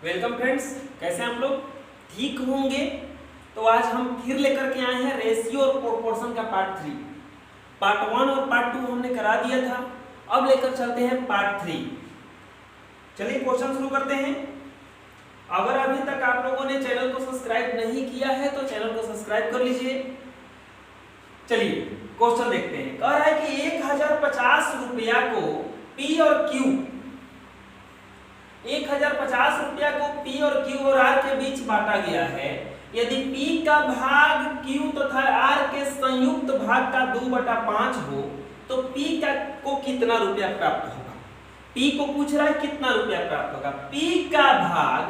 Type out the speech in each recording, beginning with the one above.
Welcome friends, कैसे हैं आप लोग? ठीक होंगे। तो आज हम फिर लेकर के आए हैं रेशियो और प्रोपोर्शन का पार्ट 3। पार्ट 1 और पार्ट 2 हमने करा दिया था। अब लेकर चलते हैं पार्ट 3। चलिए क्वेश्चन शुरू करते हैं। अगर अभी तक आप लोगों ने चैनल को सब्सक्राइब नहीं किया है तो चैनल को सब्सक्राइब कर लीजिए। चलिए क्वेश्चन देखते हैं। कह रहा है कि 1050 रुपया को पी और क्यू 1050 रुपया को P और Q और R के बीच बांटा गया है। यदि P का भाग Q तथा R के संयुक्त भाग का 2/5 हो तो P को कितना रुपया प्राप्त होगा? P को पूछ रहा है कितना रुपया प्राप्त होगा। P का भाग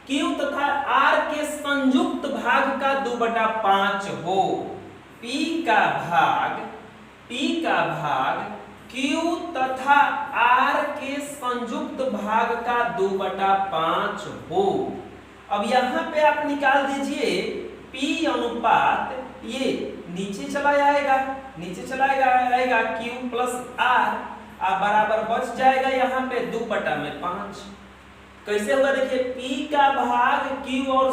Q तथा R के संयुक्त भाग का 2/5 हो। P का भाग Q तथा R के संयुक्त भाग का 2/5 हो। अब यहाँ पे आप निकाल दीजिए P अनुपात, ये नीचे चला जाएगा Q प्लस R बराबर बच जाएगा यहाँ पे 2/5। कैसे होगा देखिए, P का भाग Q और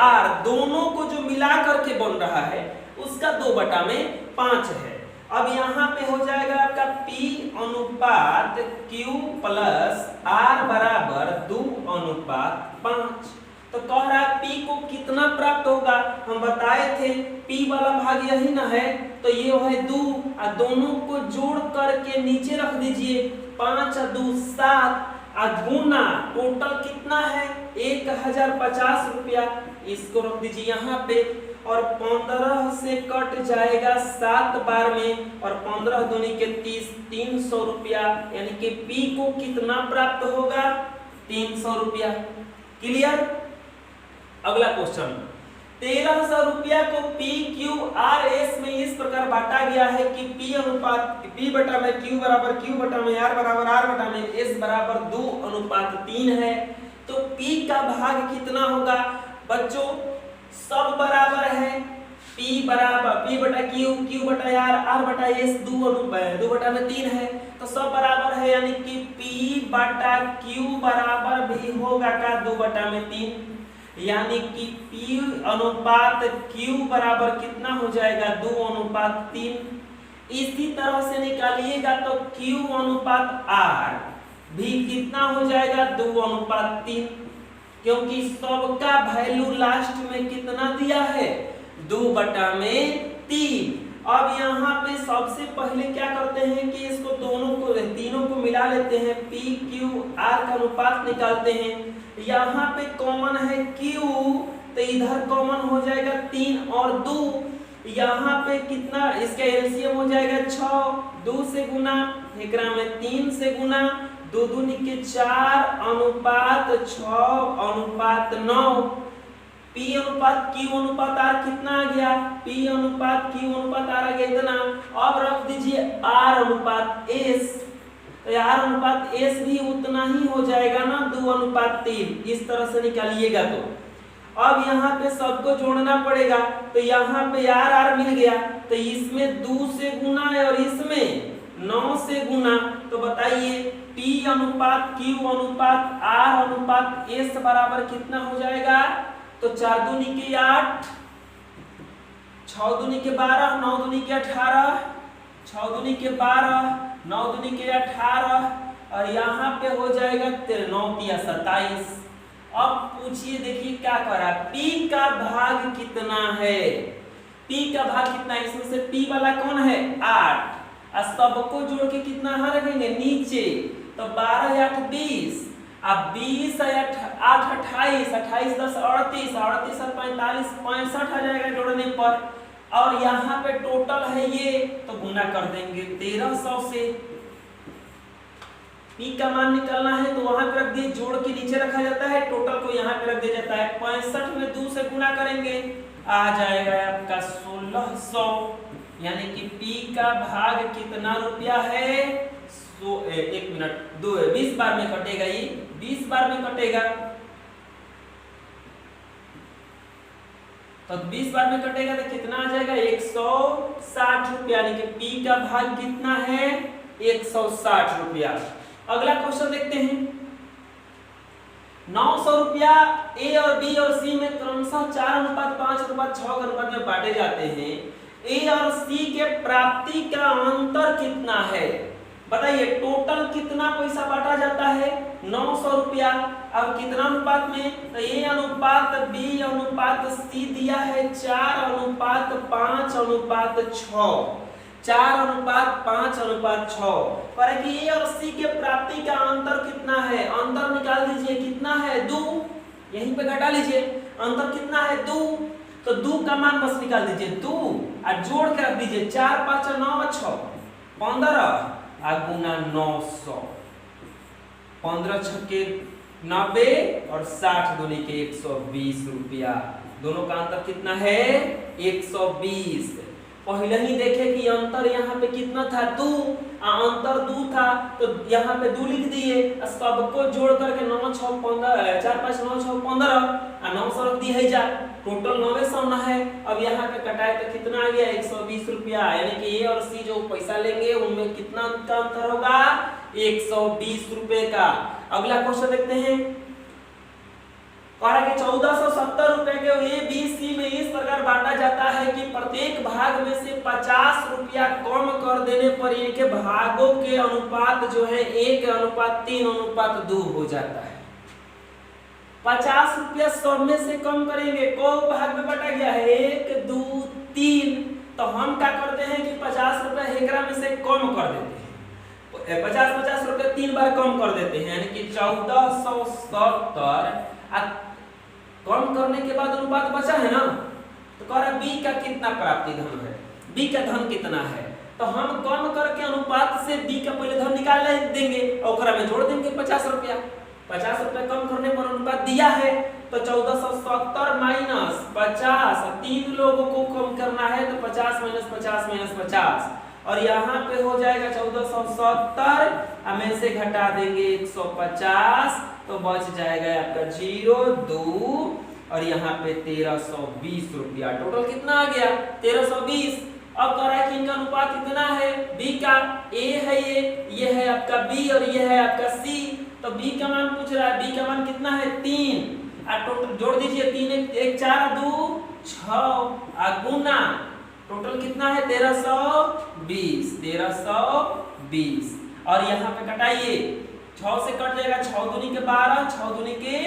R दोनों को जो मिला करके बन रहा है उसका 2/5 है। अब यहाँ पे हो जाएगा आपका P अनुपात Q प्लस R बराबर 2/5। तो कह रहा है P को कितना प्राप्त होगा। हम बताए थे P वाला भाग यही ना है, तो ये है 2 और दोनों को जोड़ करके नीचे रख दीजिए। 5 और 2 7 गुना टोटल कितना है 1050 रुपया। इसको रख दीजिए यहाँ पे और 15 से कट जाएगा 7 बार में और 15 दूनी के 30, 300 रुपया। यानी कि P को कितना प्राप्त होगा 300 रुपया। क्लियर। अगला क्वेश्चन, 1300 रुपया को P Q R S में इस प्रकार बांटा गया है कि P अनुपात P बटा में Q बराबर Q बटा में R बराबर R बटा में S बराबर 2/3 है। तो P का भाग कितना होगा बच्चों? सब बराबर है। P बराबर P बटा Q, Q बटा R बटा S 2/3 है। तो सब बराबर है, यानी कि P बटा Q बराबर भी होगा का 2/3। यानी कि P अनुपात Q बराबर कितना हो जाएगा 2/3। इसी तरह से निकालिएगा तो Q अनुपात R भी कितना हो जाएगा 2/3, क्योंकि सबका वैल्यू लास्ट में कितना दिया है 2/3। अब यहाँ पे सबसे पहले क्या करते हैं कि इसको तीनों को मिला लेते हैं। P Q R का अनुपात निकालते हैं। यहाँ पे कॉमन है Q, तो इधर कॉमन हो जाएगा 3 और 2। यहाँ पे कितना इसका एलसीएम हो जाएगा 6, 2 से गुना एकरा में 3 से गुना 2 दूनी के 4 अनुपात 6/9। P अनुपात Q अनुपात R कितना आ गया? P अनुपात Q अनुपात R आ गया इतना। अब रख दीजिए R अनुपात S, तो R अनुपात S भी उतना ही हो जाएगा ना 2/3। इस तरह से निकालिएगा। तो अब यहाँ पे सबको जोड़ना पड़ेगा, तो यहाँ पे R मिल गया, तो इसमें 2 से गुना है और इसमें 9 से गुना। तो बताइए P अनुपात Q अनुपात R अनुपात S बराबर कितना हो जाएगा? तो 4 दूनी के 8, 6 दूनी के 12, 9 दूनी के 18, 6 दूनी के 12, 9 दूनी के 18 और यहाँ पे हो जाएगा 9 तिया 27। अब पूछिए, देखिए क्या करा, P का भाग कितना है? P का भाग कितना है? इसमें से P वाला कौन है 8 और सबको जोड़ के कितना रखेंगे नीचे, तो 12 8 20, अब 20 8 28, 28 10 38, 38 और 45 65 आ जाएगा जोड़ने पर। और यहाँ पे टोटल है ये, तो गुना कर देंगे 1300 से। P का मान निकालना है तो वहां पे रख दिए, जोड़ के नीचे रखा जाता है, टोटल को यहाँ पे रख दिया जाता है। 65 में 2 से गुना करेंगे, आ जाएगा आपका 1600। यानी कि P का भाग कितना रुपया है? 1 मिनट 20 बार में कटेगा, ये 20 बार में कटेगा, तो 20 बार में कटेगा तो कितना आ जाएगा 160 रुपया। यानी कि P का भाग कितना है 160 रुपया। अगला क्वेश्चन देखते हैं। 900 रुपया ए और बी और सी में क्रमशः 4:5:6 के अनुपात में बांटे जाते हैं। ए और सी के प्राप्ति का अंतर कितना है? बताइए टोटल कितना पैसा बांटा जाता है? 900 रुपया। अब कितना अनुपात में? तो ए अनुपात बी अनुपात सी दिया है 4:5:6, 4:5:6। पर कि ए और सी के प्राप्ति का अंतर कितना है? अंतर निकाल दीजिए, कितना है? 2। यहीं पे घटा लीजिए, अंतर कितना है? 2। तो 2 का मान बस निकाल दीजिए 2 और जोड़ के रख दीजिए 4 5 9 6 15 गुना 900, 15 छक्के 90 और 60 दूनी के 120 रुपया। दोनों का अंतर कितना है? 120। पहले ही देखे कि अंतर यहाँ पे कितना था? 2। अंतर 2 था तो यहाँ पे 2 लिख दिए, सबको जोड़ करके 9 6 15 4 5 9 6 15 और 900 रख दिए जा, टोटल 900 है। अब यहाँ पे कटाए तो कितना आ गया? 120 रुपया। यानी कि ए और सी जो पैसा लेंगे उनमें कितना का अंतर होगा? 120 रुपए का। अगला क्वेश्चन देखते हैं। कह रहा कि 1470 रुपए के ए बी सी में इस प्रकार बांटा जाता है कि प्रत्येक भाग में से 50 रुपया कम कर देने पर इनके भागों के अनुपात जो है 1:3:2 हो जाता है। 50 रुपया सब में से कम करेंगे, को भाग में बांटा गया है 1 2 3, तो हम क्या करते हैं कि 50 रुपया एकरा में से कम कर देते हैं। 50 रुपया 3 बार कम कर देते हैं, यानी कि 1470 कम करने के बाद अनुपात बचा है ना, तो कह रहा बी का कितना प्राप्ति धन है? बी का धन कितना है? तो हम कम करके अनुपात से बी का पहले धन निकाल देंगे और ओकरा में जोड़ देंगे 50 रुपया। 50 रुपया कम करने पर अनुपात दिया है तो 1470 माइनस 50, 3 लोगों को कम करना है तो 50 - 50 - 50 और यहाँ पे हो जाएगा 1470 में से घटा देंगे 150 तो बच जाएगा आपका 0 2 और यहाँ पे 1320 रुपया। टोटल कितना आ गया? 1320। अब कह रहा है कि इनका अनुपात कितना है? बी का ए है ये है आपका बी और ये है आपका सी, तो बी का मान पूछ रहा है। बी का मान कितना है? 3 और टोटल जोड़ दीजिए 3 1 4 2 6 गुना टोटल कितना है? 1320 और यहाँ पे कटाइए 6 से कट जाएगा 6 दूनी के 12 6 दूनी के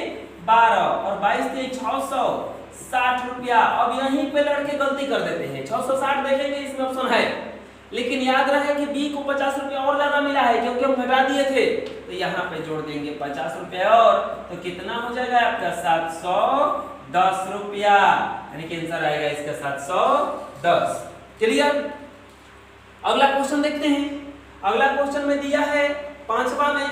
12 और 22 से 660 रुपया। अब यहीं पे लड़के गलती कर देते हैं, 660 देखेंगे इसमें ऑप्शन है, लेकिन याद रहे कि बी को 50 रुपया और ज्यादा मिला है क्योंकि हम घटा दिए थे, तो यहाँ पे जोड़ देंगे 50 रुपया और तो कितना हो जाएगा आपका? 710 रुपया। यानी कि आंसर आएगा इसका 710। क्लियर? अगला क्वेश्चन देखते हैं। अगला क्वेश्चन में दिया है 5वां में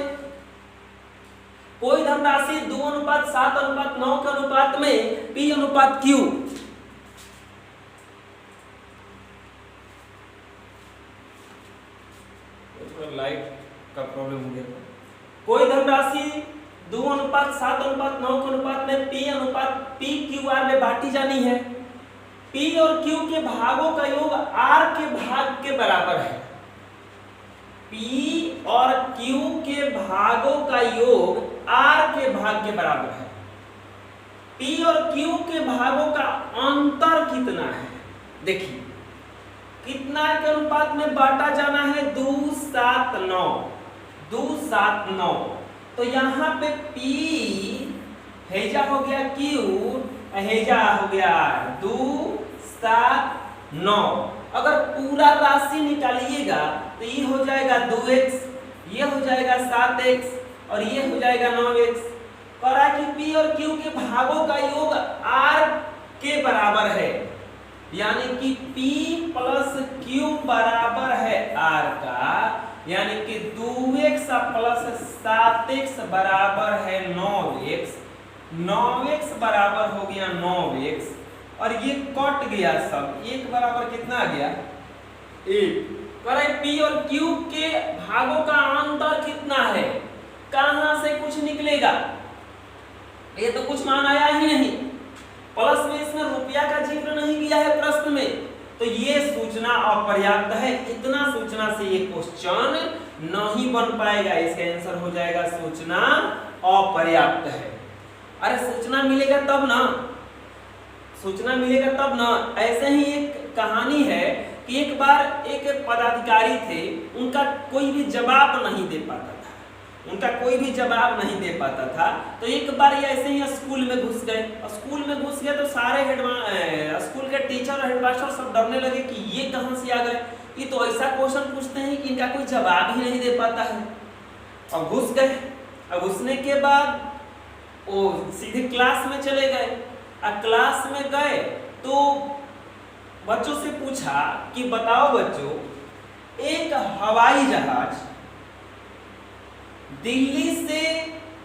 कोई धनराशि 2:7:9 के अनुपात में P अनुपात Q लाइट का प्रॉब्लम हो गया। कोई धनराशि 2:7:9 के अनुपात में P अनुपात PQR में बांटी जानी है। P और Q के भागों का योग R के भाग के बराबर है। P और Q के भागों का योग R के भाग के बराबर है। P और Q के भागों का अंतर कितना है? देखिए कितना के अनुपात में बांटा जाना है? 2:7:9। तो यहाँ पे P हेजा हो गया Q, हेजा हो गया R। 2:7:9। अगर पूरा राशि निकालिएगा तो ये हो जाएगा 2x, ये हो जाएगा 7x और ये हो जाएगा 9x। कह रहा है कि P और Q के भागों का योग R के बराबर है, यानी कि P प्लस Q बराबर है R का, यानी कि 2x प्लस 7x बराबर है 9x, 9x बराबर हो गया 9x और ये कट गया सब, एक बराबर कितना आ गया? 1। P और Q के भागों का अंतर कितना है? कहां से कुछ निकलेगा? ये तो कुछ मान आया ही नहीं, प्लस में इसमें रुपया का जिक्र नहीं किया है प्रश्न में, तो ये सूचना अपर्याप्त है। इतना सूचना से ये क्वेश्चन नहीं बन पाएगा, इसका आंसर हो जाएगा सूचना अपर्याप्त है। अरे सूचना मिलेगा तब ना, सूचना मिलेगा तब ना। ऐसे ही एक कहानी है कि एक बार एक पदाधिकारी थे, उनका कोई भी जवाब नहीं दे पाता था, उनका कोई भी जवाब नहीं दे पाता था। तो एक बार ये ऐसे ही स्कूल में घुस गए, स्कूल में घुस गए तो सारे स्कूल के टीचर और हेडमास्टर सब डरने लगे कि ये कहाँ से आ गए, ये तो ऐसा क्वेश्चन पूछते हैं कि इनका कोई जवाब ही नहीं दे पाता है। और घुस गए, अब घुसने के बाद वो सीधे क्लास में चले गए। अब क्लास में गए तो बच्चों से पूछा कि बताओ बच्चों, एक हवाई जहाज दिल्ली से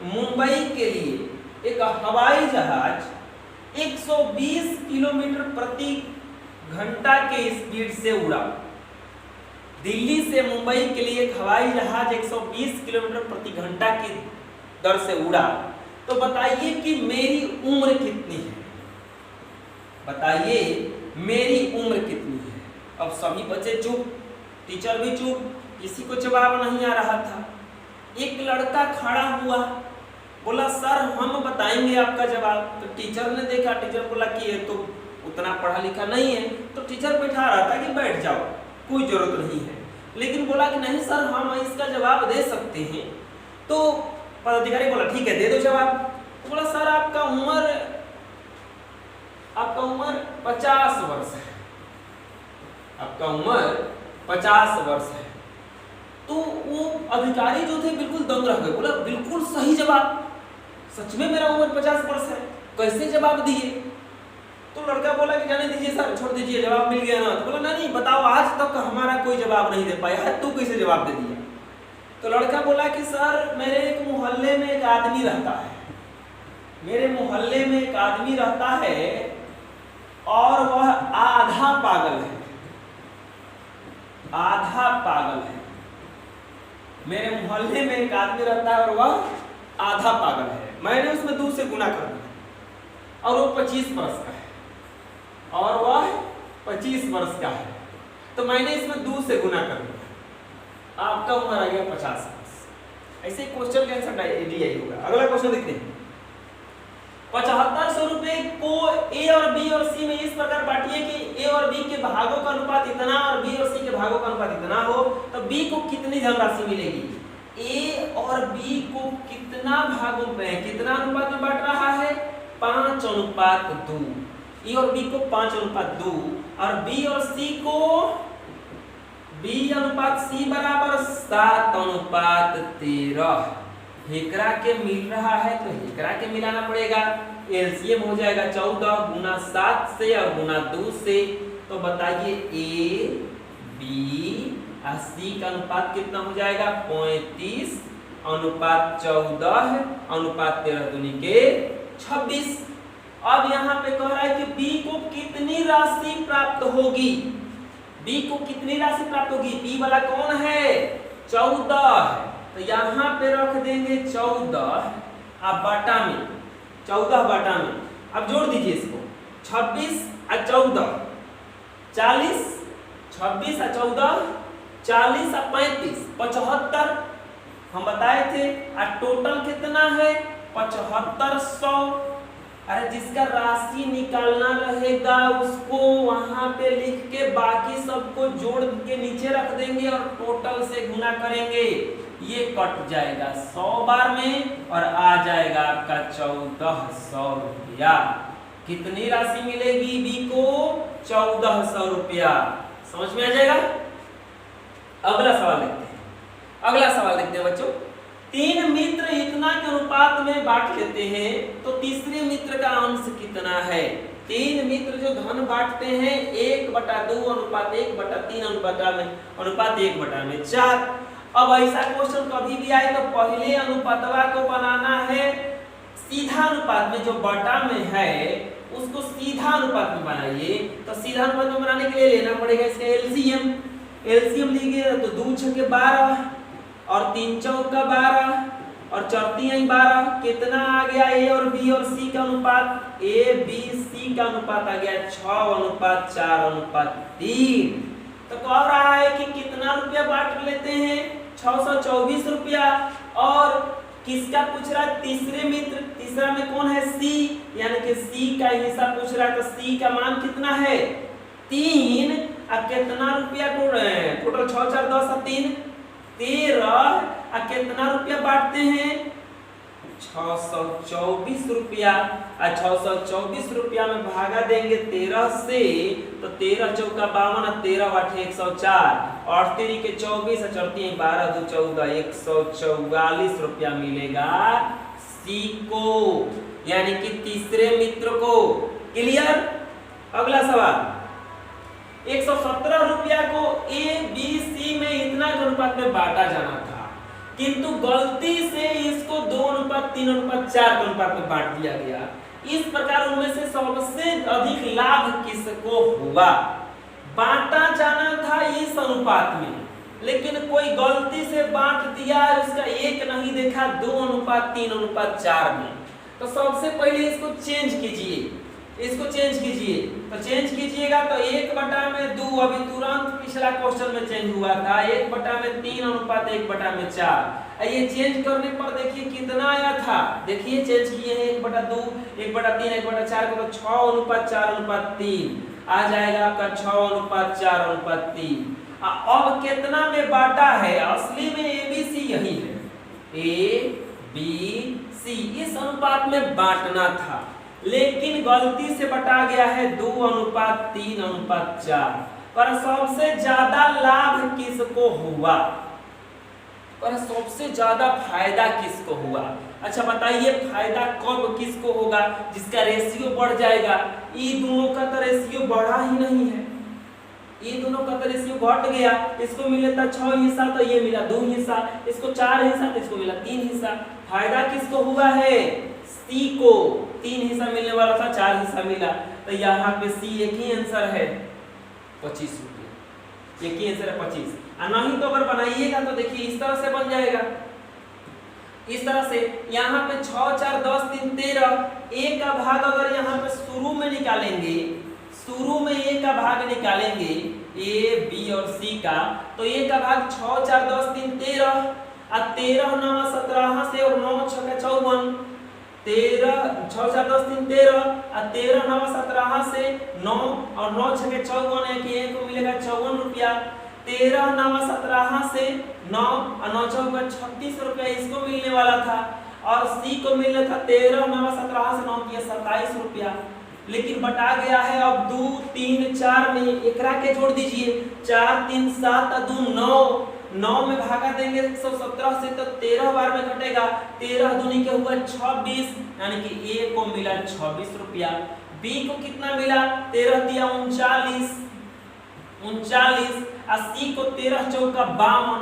मुंबई के लिए एक हवाई जहाज 120 किलोमीटर प्रति घंटा के स्पीड से उड़ा। दिल्ली से मुंबई के लिए एक हवाई जहाज 120 किलोमीटर प्रति घंटा की दर से उड़ा। तो बताइए कि मेरी उम्र कितनी है, बताइए मेरी उम्र कितनी है। अब सभी बच्चे चुप, टीचर भी चुप, किसी को जवाब नहीं आ रहा था। एक लड़का खड़ा हुआ, बोला सर हम बताएंगे आपका जवाब। तो टीचर ने देखा, टीचर बोला कि ये तो उतना पढ़ा लिखा नहीं है। तो टीचर बैठा रहा था कि बैठ जाओ, कोई जरूरत नहीं है। लेकिन बोला कि नहीं सर हम इसका जवाब दे सकते हैं। तो पदाधिकारी बोला ठीक है दे दो जवाब। तो बोला सर आपका उम्र 50 वर्ष है, आपका उम्र 50 वर्ष है। तो वो अधिकारी जो थे बिल्कुल दंग रह गए, बोला बिल्कुल सही जवाब, सच में मेरा उम्र 50 वर्ष है, कैसे जवाब दिए। तो लड़का बोला कि जाने दीजिए सर, छोड़ दीजिए, जवाब मिल गया ना। तो बोला नहीं बताओ, आज तक हमारा कोई जवाब नहीं दे पाया है, तू कैसे जवाब दे दिया। तो लड़का बोला कि सर मेरे एक मोहल्ले में एक आदमी रहता है, मेरे मोहल्ले में एक आदमी रहता है और वह आधा पागल है, आधा पागल है। मेरे मोहल्ले में एक आदमी रहता है और वह आधा पागल है। मैंने उसमें 2 से गुना कर दिया और वो 25 वर्ष का है, और वह 25 वर्ष का है। तो मैंने इसमें 2 से गुना कर दिया, आपका उम्र आ गया 50 वर्ष। ऐसे क्वेश्चन का आंसर यही होगा। अगला क्वेश्चन देखते हैं। 7500 रुपए को ए और बी और सी में इस प्रकार बांटिए कि ए और बी के भागों का अनुपात इतना और बी और सी के भागों का अनुपात इतना हो, तो बी को कितनी धनराशि मिलेगी। ए और बी को कितना भागों में, कितना अनुपात में बांट रहा है, 5:2। ए और बी को 5:2 और बी और सी को बी अनुपात सी बराबर 7:13। हेकरा के मिल रहा है तो हेकरा के मिलाना पड़ेगा। एलसीएम हो जाएगा 14 गुना 7 से और गुना 2 से। तो बताइए ए बी और सी का अनुपात कितना हो जाएगा, 35:14 अनुपात 13 दूनी के 26। अब यहाँ पे कह रहा है कि बी को कितनी राशि प्राप्त होगी, बी को कितनी राशि प्राप्त होगी। बी वाला कौन है, 14 है। तो यहाँ पे रख देंगे 14 अब बाटा में, 14 बाटा में। अब जोड़ दीजिए इसको, 26 और 14 40, 26 और 14 40 और 35 75 हम बताए थे। और टोटल कितना है 7500। अरे जिसका राशि निकालना रहेगा उसको वहां पे लिख के बाकी सबको जोड़ के नीचे रख देंगे और टोटल से गुना करेंगे। ये कट जाएगा 100 बार में और आ जाएगा आपका 1400 रुपया। कितनी राशि मिलेगी बी को, 1400 रुपया। समझ में आ जाएगा। अगला सवाल देखते हैं, अगला सवाल देखते हैं बच्चों। 3 मित्र इतना के अनुपात में बांट लेते हैं तो तीसरे मित्र का अंश कितना है। 3 मित्र जो धन बांटते हैं 1/2 अनुपात 1/3 अनुपात 1/4। अब ऐसा क्वेश्चन कभी भी आए तो पहले अनुपातवा को बनाना है सीधा अनुपात में, जो बटा में है उसको सीधा अनुपात में बनाइए। तो सीधा अनुपात में बनाने के लिए लेना पड़ेगा इसका एलसीएम। एलसीएम लीजिए तो 2 छक्के 12 और 3 चौका 12 और 4 3 12। कितना आ गया ए और बी और सी का अनुपात, ए बी सी का अनुपात आ गया 6:4:3। तो कह रहा है कि कितना रुपया बांट लेते हैं, 624 रुपया। और किसका पूछ रहा है? तीसरे मित्र, तीसरा में कौन है? सी, यानी कि सी का हिस्सा पूछ रहा है। तो सी का मान कितना है? 3। और कितना रुपया टोटल 6 4 10 और 3 13। और कितना रुपया बांटते हैं? 624 रुपया। और 624 रुपया में भागा देंगे 13 से, तो 13 चौका 52 और 13 आठे 104 और 3 के 24 और 4 12 2 14 144 रुपया मिलेगा सी को, यानी कि तीसरे मित्र को। क्लियर? अगला सवाल, 117 रुपया को ए बी सी में इतना के अनुपात में बांटा जाना था, किंतु गलती से इसको 2:3:4 के अनुपात में बांट दिया गया। इस प्रकार उनमें से सबसे अधिक लाभ किसको हुआ? बांटा जाना था इस अनुपात में, लेकिन कोई गलती से बांट दिया है, उसका एक नहीं देखा 2:3:4 में। तो सबसे पहले इसको चेंज कीजिए, इसको चेंज कीजिए। तो चेंज कीजिएगा तो 1/2, अभी तुरंत पिछला क्वेश्चन में चेंज हुआ था, 1/3:1/4। ये चेंज करने पर देखिए कितना आया था, देखिए चेंज किए हैं 1/2 1/3 1/4 को, तो 6:4:3 आ जाएगा आपका 6:4:3। अब कितना में बांटा है? असली में ए बी सी यही है, ए बी सी इस अनुपात में बांटना था, लेकिन गलती से बटा गया है 2:3:4। पर सबसे ज्यादा लाभ किसको हुआ? पर सबसे ज्यादा फायदा किसको हुआ? अच्छा बताइए, फायदा कब किसको होगा? जिसका रेशियो बढ़ जाएगा। ये दोनों का तो रेशियो बढ़ा ही नहीं है, ये दोनों का तो रेशियो घट गया। इसको मिले था 6 हिस्सा, तो ये मिला 2 हिस्सा, इसको 4 हिस्सा, तो इसको मिला 3 हिस्सा। फायदा किसको हुआ है? सी को। 3 हिस्सा मिलने वाला था, 4 हिस्सा मिला, तो यहाँ पे सी एक ही आंसर है 25 रुपये, एक ही आंसर है 25। और नहीं तो अगर बनाइएगा तो देखिए इस तरह से बन जाएगा, इस तरह से। यहाँ पे 6 4 10 3 13, ए का भाग अगर यहाँ पे शुरू में निकालेंगे, शुरू में ए का भाग निकालेंगे, ए बी और सी का, तो ए का भाग 6 4 10 3 13 और 13 9 17 से और 9 6 54, 13 6 4 10 3 13 और 13 9 17 से 9 और 9 6 54 है कि एक को मिलेगा 54 रुपया। 13 9 17 से 9 और 9 4 36 रुपया इसको मिलने वाला था, और सी को मिलना था 13 9 17 से 9 किया 27 रुपया, लेकिन बटा गया है अब 2 3 4 में। एकरा के जोड़ दीजिए, 4 3 7 और 2 9, 9 में भागा देंगे 117 से, तो 13 बार में घटेगा, 13 दूनी के हुआ 26, यानी कि ए को मिला 26 रुपया। बी को कितना मिला? 13 दिया 39, और सी को 13 चौका 52।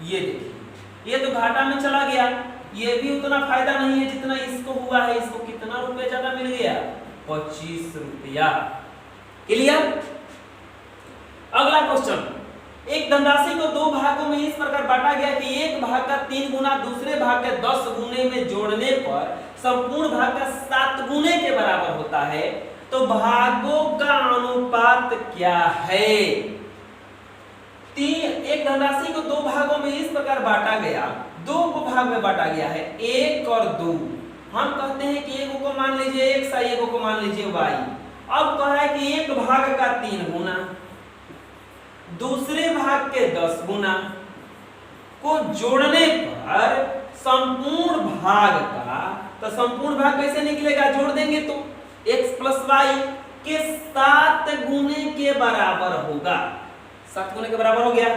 ये देखिए, ये तो घाटा में चला गया, ये भी उतना फायदा नहीं है जितना इसको हुआ है। इसको कितना रुपया ज्यादा मिल गया? 25 रुपया। क्लियर? अगला क्वेश्चन, एक धनराशि को 2 भागों में इस प्रकार बांटा गया कि एक भाग का 3 गुना दूसरे भाग के 10 गुने में जोड़ने पर संपूर्ण भाग का 7 गुने के बराबर होता है, तो भागों का अनुपात क्या है? एक धनराशि को 2 भागों में इस प्रकार बांटा गया, 2 को भाग में बांटा गया है, 1 और 2। हम कहते हैं कि एक को मान लीजिए x, एक को मान लीजिए y। अब कह रहा है कि एक भाग का 3 गुना दूसरे भाग के 10 गुना को जोड़ने पर संपूर्ण भाग का, तो संपूर्ण भाग कैसे निकलेगा? जोड़ देंगे तो x + y के 7 गुने के बराबर होगा। 7 गुने के बराबर हो गया।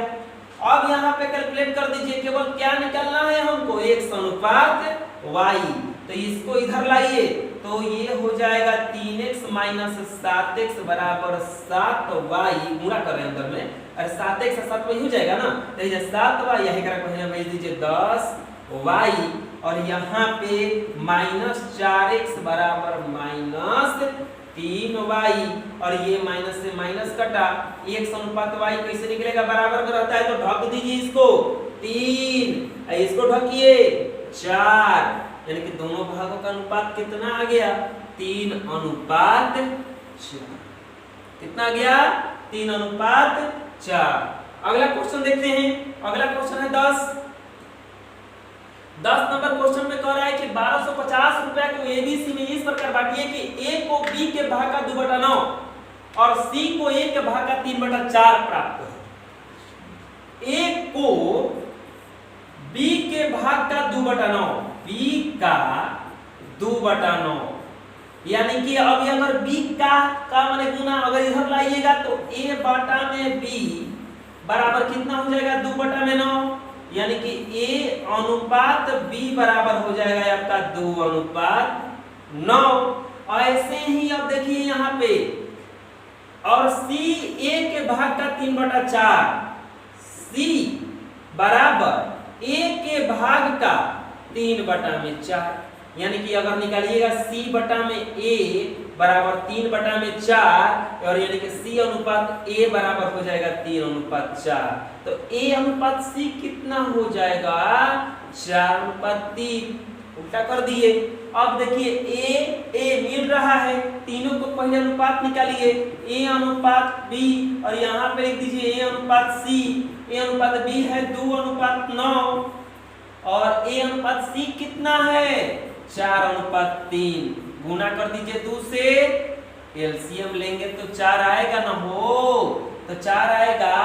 अब यहाँ पे कैलकुलेट कर दीजिए, केवल क्या निकालना है हमको? x अनुपात y। तो इसको इधर लाइए, तो ये हो जाएगा 3x - 7x बराबर 7y। गुणा कर रहे हैं अंदर में, अरे 7x और 7y हो जाएगा ना, तो ये 7y यही करा भेज दीजिए 10y, और यहाँ पे -4x बराबर -3y, और ये माइनस से माइनस कटा, x अनुपात y कैसे निकलेगा? बराबर में रहता है तो ढक दीजिए इसको 3, इसको ढकिए 4, यानी कि दोनों भागों का अनुपात कितना आ गया? 3:4। कितना आ गया? 3:4। अगला क्वेश्चन देखते हैं। अगला क्वेश्चन है 10। 10 नंबर क्वेश्चन में कह रहा है कि 1250 रुपया को एबीसी में इस प्रकार बांटिए कि ए को बी के भाग का 2/9 और सी को ए के भाग का 3/4 प्राप्त हो। ए को बी के भाग का 2/9, बी का 2/9, यानी कि अब अगर बी का माने गुना अगर इधर लाइएगा तो ए बटा में बी बराबर कितना हो जाएगा 2/9, यानी कि ए अनुपात बी बराबर हो जाएगा आपका 2:9। ऐसे ही अब देखिए यहाँ पे और सी ए के भाग का 3/4, सी बराबर ए के भाग का 3/4, यानी कि अगर निकालिएगा सी बटा में ए बराबर 3/4 और यानी कि सी अनुपात ए बराबर हो जाएगा 3:4, तो ए अनुपात सी कितना हो जाएगा 4:3, उल्टा कर दिए। अब देखिए ए मिल रहा है, तीनों को पहले अनुपात निकालिए, ए अनुपात बी और यहाँ पे लिख दीजिए ए अनुपात सी, ए अनुपात बी है 2:9 और ए अनुपात सी कितना है 4:3, गुना कर दीजिए 2 से, एलसीएम लेंगे तो 4 आएगा ना हो, तो 4 आएगा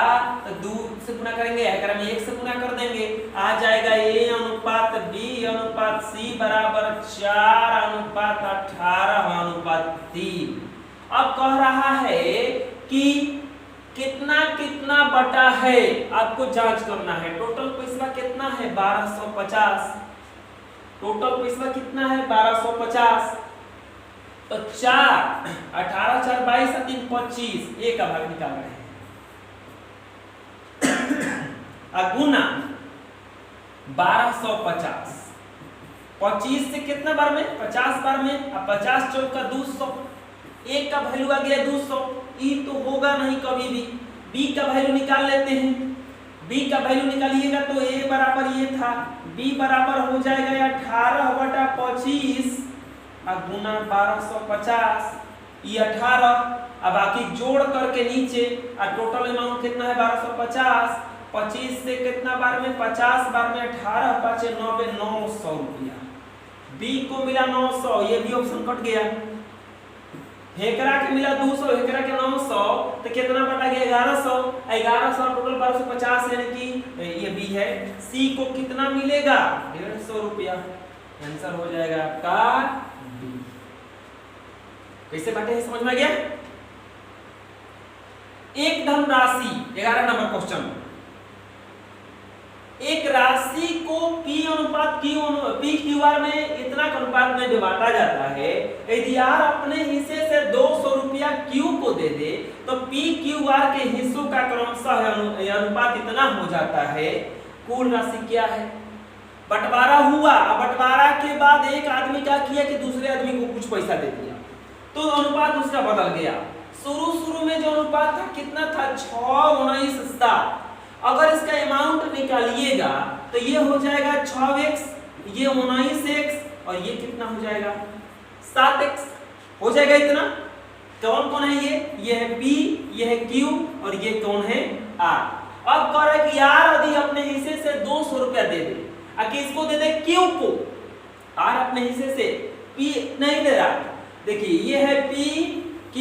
तो 2 से गुना करेंगे, अगर हम 1 से गुना कर देंगे आ जाएगा ए अनुपात बी अनुपात सी बराबर 4:18:3। अब कह रहा है कि कितना कितना बटा है, आपको जांच करना है। टोटल पैसा कितना है 1250, टोटल पैसा कितना है 1250, तो 4 18 4 22 और 3 25, ए का भाग निकाल रहे हैं गुना 1250, 25 से कितना बार में 50 बार में, अब 50 चौका 200, एक का वैल्यू आ गया 200, ई तो होगा नहीं कभी भी। बी का वैल्यू निकाल लेते हैं, बी का वैल्यू निकालिएगा तो ए बराबर ये था, बी बराबर हो जाएगा 18/25 गुना 1250, ये 18, अब बाकी जोड़ करके नीचे टोटल अमाउंट कितना है 1250, 25 से कितना बार में 50 बार में 18 5 90 900 रुपया, बी को मिला 900, ये भी ऑप्शन कट गया। हेकरा के मिला 200, हेकरा के 900, तो कितना बटा गया 1100, 1100 टोटल 1250 यानी कि ये बी है। सी को कितना मिलेगा 150 रुपया, आंसर हो जाएगा आपका बी। कैसे बांटे है समझ में आ गया। एक धनराशि 11 नंबर क्वेश्चन, एक राशि को P अनुपात P QR में इतना अनुपात में बांटा जाता है, यदि R अपने हिस्से से 200 रुपया Q को दे दे तो P QR के हिस्सों का क्रमशः अनुपात इतना हो जाता है। कुल राशि क्या है, बंटवारा हुआ, बंटवारा के बाद एक आदमी क्या किया कि दूसरे आदमी को कुछ पैसा दे दिया, तो अनुपात उसका बदल गया। शुरू में जो अनुपात था कितना था 6:19:7, अगर इसका अमाउंट निकालिएगा तो ये हो जाएगा 6x, ये 19x और ये कितना हो जाएगा 7x हो जाएगा। इतना कौन कौन है ये है P, ये है Q और ये कौन है R। अब कह रहा है कि R यदि अपने हिस्से से 200 रुपया दे दे, किसको दे दे Q को, R अपने हिस्से से, P नहीं दे रहा। देखिए ये है P Q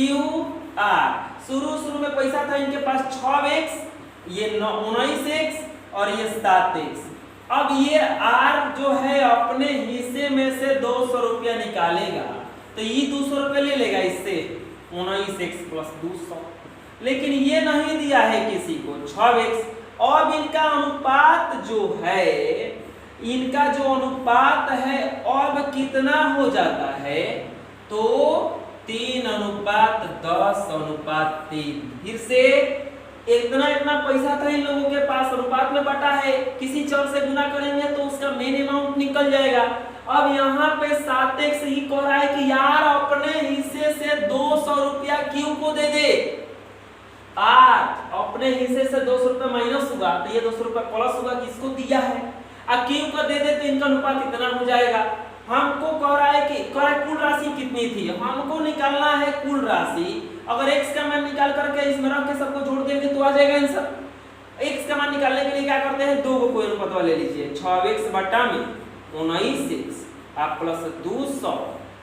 R, शुरू में पैसा था इनके पास 6x, ये 19x और ये 7x। अब ये R जो है अपने हिस्से में से 200 रुपया निकालेगा तो ये 200 रुपया ले लेगा इससे 19x + 200, लेकिन ये नहीं दिया है किसी को 6x। अब इनका अनुपात जो है, इनका जो अनुपात है अब कितना हो जाता है तो 3:10:3। फिर से इतना पैसा था इन लोगों के पास, अनुपात में बटा है, किसी चर से गुना करेंगे तो उसका मेन अमाउंट निकल जाएगा। अब यहाँ पे 7x ही कह रहा है कि यार अपने हिस्से से 200 रुपया Q को दे दे। R अपने हिस्से से 200 रुपया माइनस हुआ तो ये 200 रुपया प्लस हुआ, किसको दिया है, अब Q को दे दे तो इनका अनुपात इतना हो जाएगा। हमको कह रहा है कि कुल राशि कितनी थी, हमको निकालना है कुल राशि। अगर x का मान निकाल करके इसमें रख के सबको जोड़ देंगे तो आ जाएगा आंसर। x का मान निकालने के लिए क्या करते हैं, 2 को कोई अनुपात वाले लीजिए, 6x बटा में 19x आ प्लस 200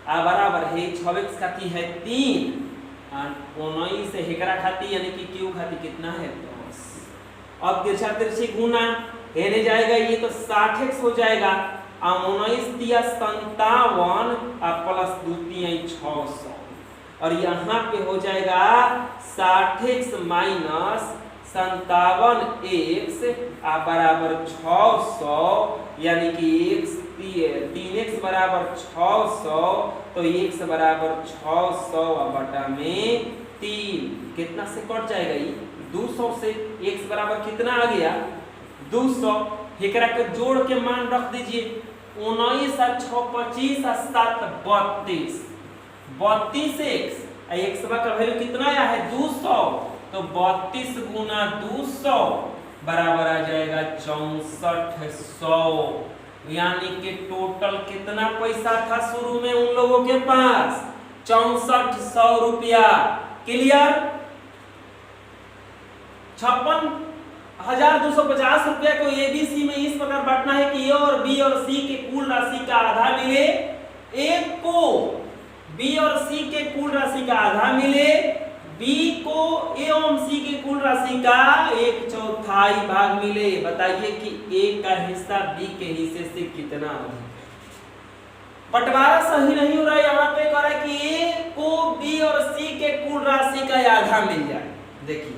आ बराबर है 6x खाती है 3 और 19 से हेकरा खाती यानी कि क्यू खाती कितना है 10। अब तिरछा तिरछी गुना हेरे जाएगा ये तो 60x हो जाएगा आ 19 दिया 57 आ प्लस 2 तिया 600 और यहाँ पे हो जाएगा 60x माइनस 57x आ बराबर 600 यानी कि x 3x बराबर 600 तो x बराबर 600 बटा में 3 कितना से कट जाएगा ये 200 से x बराबर कितना आ गया 200 एकरा के जोड़ के मान रख दीजिए 19 और 6 25 और 7 32 32x x का वैल्यू कितना आया है 200 तो 32 गुना 200 बराबर आ जाएगा 6400 यानी कि टोटल कितना पैसा था शुरू में उन लोगों के पास 6400 रुपया। क्लियर 56,250 रुपया को एबीसी में इस प्रकार बांटना है कि ए और बी और सी के कुल राशि का आधा मिले ए को बी और सी के कुल राशि का आधा मिले बी को ए एवं सी की कुल राशि का 1/4 भाग मिले। बताइए कि ए का हिस्सा बी के हिस्से से कितना अधिक है। बंटवारा सही नहीं हो रहा है, यहाँ पे कह रहा है कि ए को बी और सी के कुल राशि का आधा मिल जाए। देखिए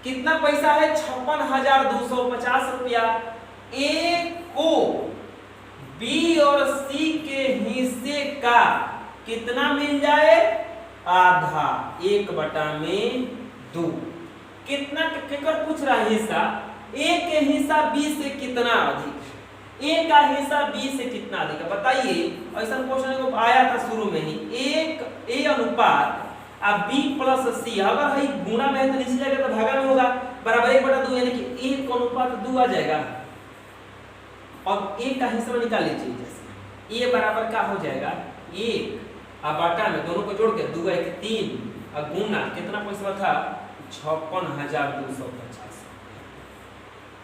कितना पैसा है 56,250 रुपया। ए को बी और सी के हिस्से का कितना मिल जाए आधा 1/2। कितना केकर पूछ रहा है हिस्सा ए के हिस्सा बी से कितना अधिक ए का हिस्सा बी से कितना अधिक है बताइए। ऐसा क्वेश्चन को आया था शुरू में ही ए अनुपात अब बी प्लस सी अगर है गुणा में है तो नीचे जाएगा तो भागा में होगा बराबर 1/2 यानी कि 1 अनुपात 2 आ जाएगा। और ए का हिस्सा निकाल लीजिए जैसे ए बराबर का हो जाएगा 1 अब बटा में दोनों को जोड़ के 2 1 3 और गुना कितना पैसा था 56,250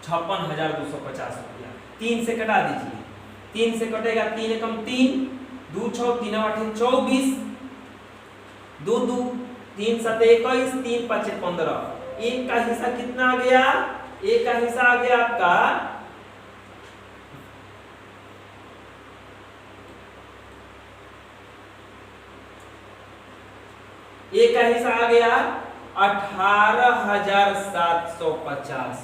56,250 रुपया। 3 से कटा दीजिए 3 से कटेगा 3 एकम 3 2 6 3 8 24 2 2 3 7 21 3 5 15। एक का हिस्सा कितना आ गया एक का हिस्सा आ गया आपका एक का हिस्सा आ गया 18,750।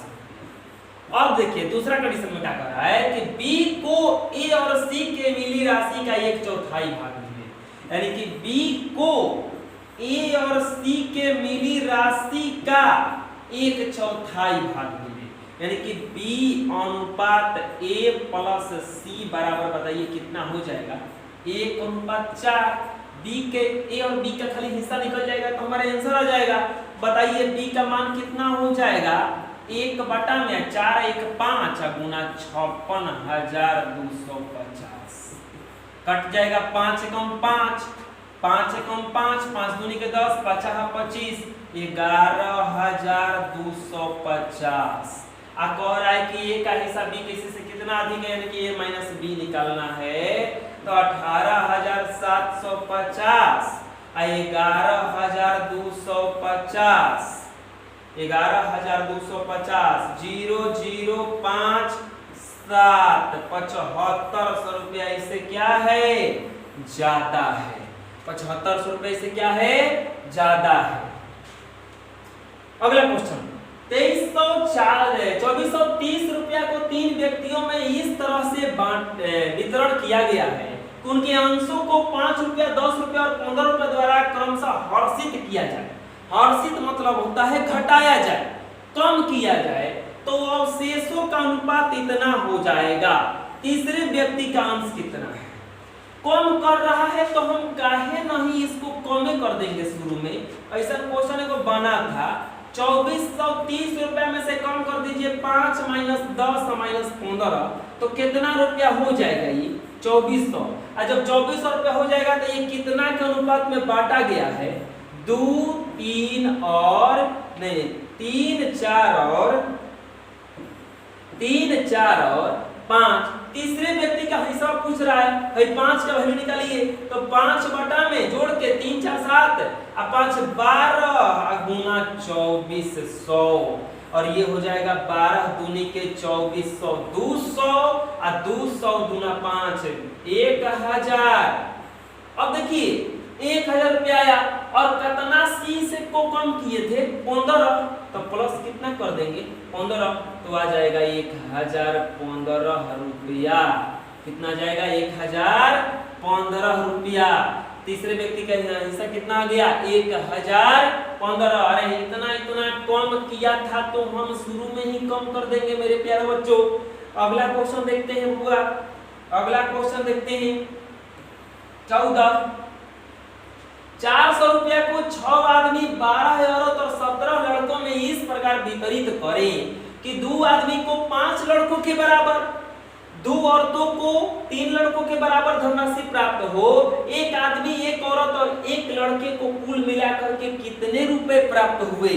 अब देखिए दूसरा कंडीशन में क्या कर रहा है कि बी को ए और सी के मिली राशि का 1/4 भाग मिले यानी कि बी को ए और सी के मिली राशि का 1/4 भाग मिले यानी कि बी अनुपात ए प्लस सी बराबर बताइए कितना हो जाएगा 1/4। बी के ए और बी का खाली हिस्सा निकल जाएगा तो हमारा आंसर आ जाएगा। बताइए बी का मान कितना हो जाएगा 1/में 4 1 5 गुना 56,250 कट जाएगा 5 एकम 5 5 एकम 5 5 दूनी के 10 5 25 11,250। आ कह रहा है कि ए का हिस्सा बी के हिस्से से कितना अधिक है यानी कि ए माइनस बी निकालना है तो 18,750 11,250 11,250 0,057 7,500 रुपया इससे क्या है ज्यादा है 7,500 रुपये से क्या है ज्यादा है। अगला क्वेश्चन 2,2430 रुपया को 3 व्यक्तियों में इस तरह से वितरण किया गया है कि उनके अंशों को 5 रुपया 10 रुपया और 15 रुपया द्वारा क्रमशः हर्षित किया जाए। हर्षित मतलब होता है घटाया जाए कम किया जाए तो अवशेषों का अनुपात इतना हो जाएगा। तीसरे व्यक्ति का अंश कितना है कम कर रहा है तो हम काहे नहीं इसको कम कर देंगे। शुरू में ऐसा क्वेश्चन को बना था 2430 रुपया में से कम कर दीजिए 5 माइनस 10 माइनस 15 तो कितना रुपया हो जाएगा ये 2400। और जब 2400 रुपया हो जाएगा तो ये कितना के अनुपात में बांटा गया है 2 3 और नहीं 3 4 और 5 तीसरे व्यक्ति का हिसाब पूछ रहा है, भाई 5 का वैल्यू निकालिए, तो 5 बटा में जोड़ के 3 4 7 और 5 12 गुना 2400 और ये हो जाएगा 12 दूनी के 2400 200 और 200 दूना 5 1000। अब देखिए 1000 रुपया आया और कितना सी से को कम किए थे 15, तो प्लस कितना कर देंगे 15, तो आ जाएगा 1015 रुपया। कितना जाएगा 1015 रुपया। तीसरे व्यक्ति का हिस्सा कितना आ गया 1015। अरे इतना इतना कम किया था तो हम शुरू में ही कम कर देंगे मेरे प्यारे बच्चों। अगला क्वेश्चन देखते हैं बुआ, अगला क्वेश्चन देखते हैं 14। 400 रुपया को 6 आदमी 12 औरत और 17 लड़कों में इस प्रकार वितरित करें कि 2 आदमी को 5 लड़कों के बराबर, 2 औरतों को 3 लड़कों के बराबर धनराशि प्राप्त हो। एक आदमी, एक औरत और एक लड़के को कुल मिलाकर के कितने रुपए प्राप्त हुए।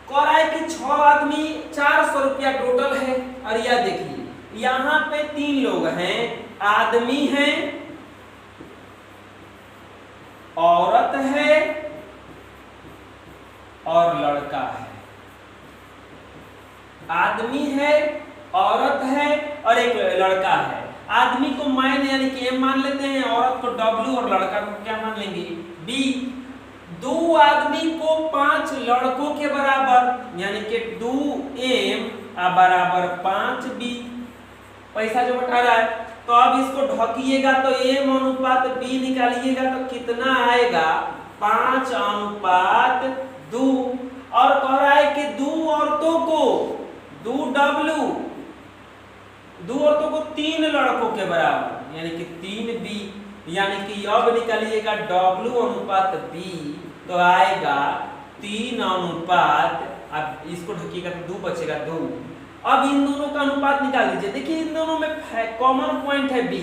कह रहा है कि 6 आदमी 400 रुपया टोटल है। और यह देखिए यहाँ पे 3 लोग हैं, आदमी हैं, औरत है और लड़का है। आदमी है, औरत है और एक लड़का है। आदमी को मैन यानी कि एम मान लेते हैं, औरत को डब्ल्यू और लड़का को क्या मान लेंगे बी। 2 आदमी को 5 लड़कों के बराबर यानी कि 2m बराबर 5b। पैसा जो बटा रहा है तो अब इसको ढकिएगा तो m अनुपात b निकालिएगा तो कितना आएगा 5 अनुपात 2। और कह रहा है कि 2 औरतों को 2w, 2 औरतों को 3 लड़कों के बराबर यानी कि 3b। यानी कि अब निकालिएगा w अनुपात b तो आएगा 3 अनुपात, अब इसको ढकिएगा तो 2 बचेगा 2। अब इन दोनों का अनुपात निकाल लीजिए। देखिए इन दोनों में कॉमन पॉइंट है b,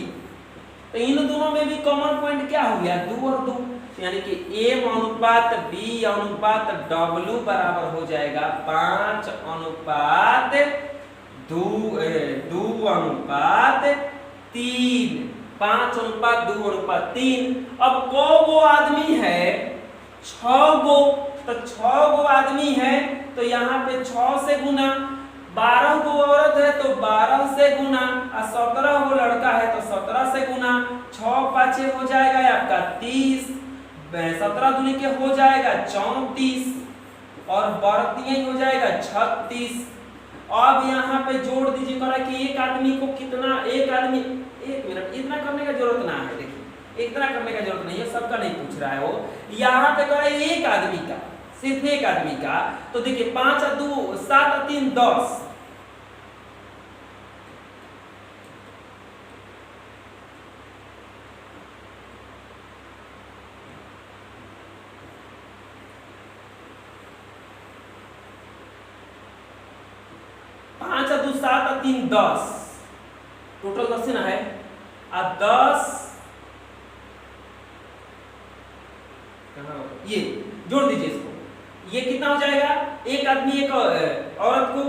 तो इन दोनों में भी कॉमन पॉइंट क्या हो गया 2 और 2, यानी कि m अनुपात b अनुपात w बराबर हो जाएगा 5 अनुपात 2 अनुपात 3। 5 अनुपात 2 अनुपात 3। अब को आदमी है 6 गो, तो 6 गो आदमी है तो यहाँ पे 6 से गुना, 12 गो औरत है तो 12 से गुना और 17 गो लड़का है तो 17 से गुना। 6 पाँचे हो जाएगा आपका 30, 17 दूनी के हो जाएगा 34 और बरतियां हो जाएगा 36। अब यहाँ पे जोड़ दीजिए करा कि एक आदमी को कितना, एक आदमी, एक मिनट इतना करने का जरूरत ना है, देखिए इतना करने का जरूरत नहीं है, सबका नहीं पूछ रहा है वो। यहाँ पे करा एक आदमी का, सिर्फ एक आदमी का, तो देखिए 5 और 2 7 और 3 10। पांच और 2 7 और 3 10, टोटल 10 ना है। अब 10 ये जोड़ दीजिए इसको, ये कितना हो जाएगा एक आदमी एक औरत को,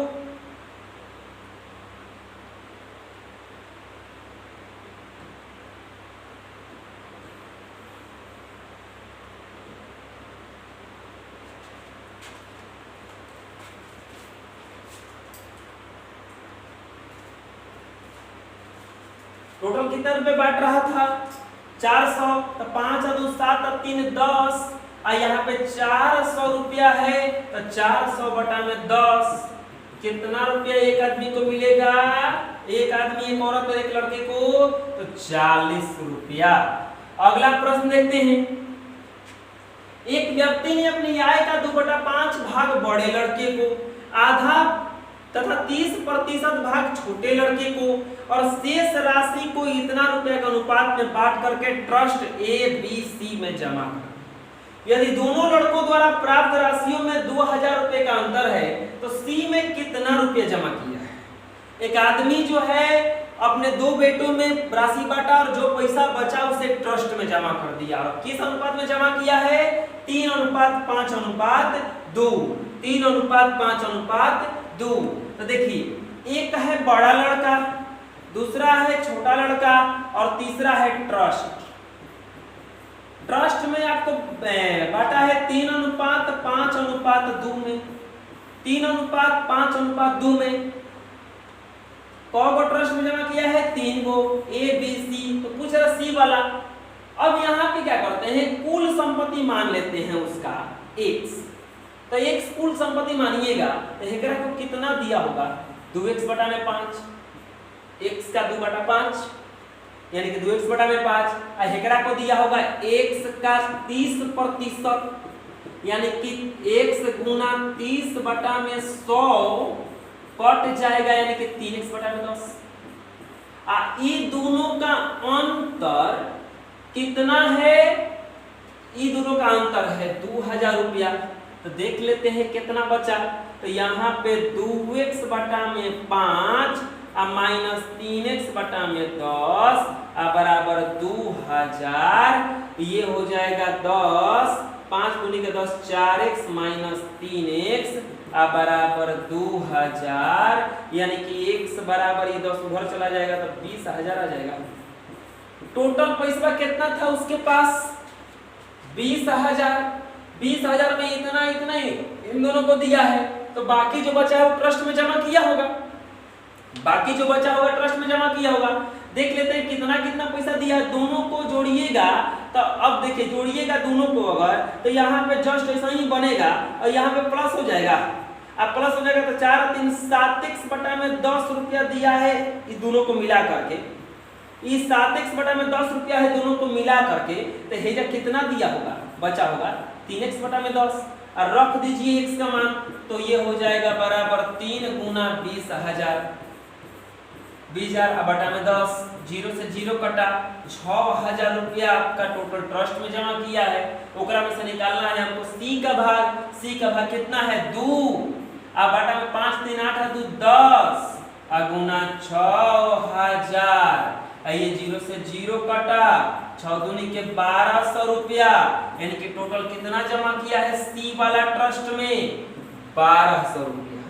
टोटल कितना रुपए बांट रहा था 400, तो 5 और 2 7 और 3 10 और यहाँ पे 400 रुपया है तो 400 बटा में 10 कितना रुपया एक आदमी को मिलेगा, एक आदमी एक औरत और एक लड़के को तो 40 रुपया। अगला प्रश्न देखते हैं। एक व्यक्ति ने अपनी आय का 2/5 भाग बड़े लड़के को, आधा तथा 30% भाग छोटे लड़के को और शेष राशि को इतना रुपया के अनुपात में बांट करके ट्रस्ट ABC में जमा कर। यदि दोनों लड़कों द्वारा प्राप्त राशियों में 2000 रुपए का अंतर है तो C में कितना रुपया जमा किया है। एक आदमी जो है अपने 2 बेटों में राशि बांटा और जो पैसा बचा उसे ट्रस्ट में जमा कर दिया। और किस अनुपात में जमा किया है 3:5:2, 3:5:2। तो देखिए एक है बड़ा लड़का दूसरा है छोटा लड़का और तीसरा है ट्रस्ट। ट्रस्ट में आपको बांटा है 3:5:2 में, 3:5:2 में। कौगो ट्रस्ट में जमा किया है 3 गो, ए बी सी। तो पूछ रहा सी वाला। अब यहाँ पे क्या करते हैं, कुल संपत्ति मान लेते हैं उसका x। तो x कुल संपत्ति मानिएगा तो हेकरा को कितना दिया होगा, 2x/5, x का 2/5 यानी कि 2x/5। और हेकरा को दिया होगा x का 30% यानी कि x गुना 30/100 कट जाएगा यानी कि 3x/10। ये दोनों का अंतर कितना है, ये दोनों का अंतर है 2000 रुपया। तो देख लेते हैं कितना बचा। तो यहाँ पे 2x/5 माइनस 3x/10 बराबर 2000। ये हो जाएगा 10, 5 गुनी के 10 4x माइनस 3x बराबर 2000 यानी कि x बराबर ये 10 उधर चला जाएगा तो 20,000 आ जाएगा। टोटल पैसा कितना था उसके पास, 20,000। 20,000 में इतना ही इन दोनों को दिया है। तो बाकी जो बचा है वो ट्रस्ट में जमा किया होगा, बाकी जो बचा होगा ट्रस्ट में जमा किया होगा। देख लेते हैं कितना कितना पैसा दिया है, दोनों को जोड़िएगा। तो अब देखिए जोड़िएगा दोनों को अगर, तो यहाँ पे जस्ट ऐसा ही बनेगा और यहाँ पे प्लस हो जाएगा। अब प्लस हो जाएगा तो 4 3 7x/10 रुपया दिया है इस दोनों को मिला करके। इस 7x/10 रुपया है दोनों को मिला करके। तो हेजा कितना दिया होगा, बचा होगा 3x/10 और रख दीजिए x का मान। तो ये हो जाएगा बराबर 3 गुना 20,000, 20,000/10, 0 से 0 कटा, 6,000 रुपया आपका टोटल ट्रस्ट में जमा किया है। ओकरा में से निकालना है हमको सी का भाग। सी का भाग कितना है 2 बटा में 5 3 8 2 10 गुना 6,000। ये 0 से 0 कटा, 6 दूनी के 1200 रुपया यानी कि टोटल कितना जमा किया है सी वाला ट्रस्ट में, 1200 रुपया।